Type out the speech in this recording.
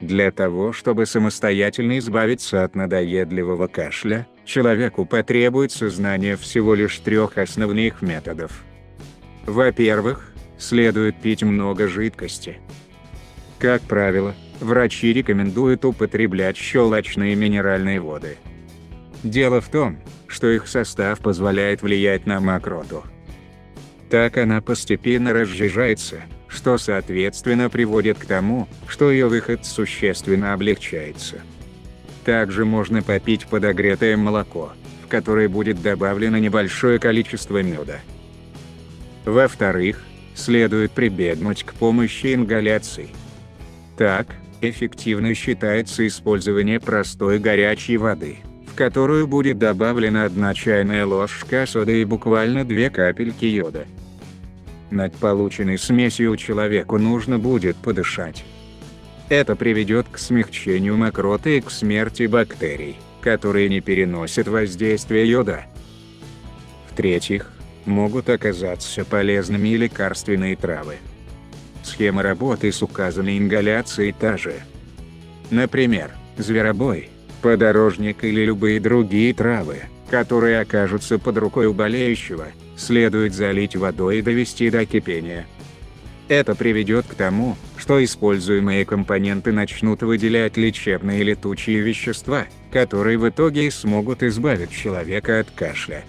Для того, чтобы самостоятельно избавиться от надоедливого кашля, человеку потребуется знание всего лишь 3 основных методов. Во-первых, следует пить много жидкости. Как правило, врачи рекомендуют употреблять щелочные минеральные воды. Дело в том, что их состав позволяет влиять на мокроту. Так она постепенно разжижается, что соответственно приводит к тому, что ее выход существенно облегчается. Также можно попить подогретое молоко, в которое будет добавлено небольшое количество меда. Во-вторых, следует прибегнуть к помощи ингаляций. Так, эффективно считается использование простой горячей воды, в которую будет добавлена 1 чайная ложка соды и буквально 2 капельки йода. Над полученной смесью человеку нужно будет подышать. Это приведет к смягчению мокроты и к смерти бактерий, которые не переносят воздействие йода. В-третьих, могут оказаться полезными и лекарственные травы. Схема работы с указанной ингаляцией та же. Например, зверобой, подорожник или любые другие травы, которые окажутся под рукой у болеющего, следует залить водой и довести до кипения. Это приведет к тому, что используемые компоненты начнут выделять лечебные летучие вещества, которые в итоге смогут избавить человека от кашля.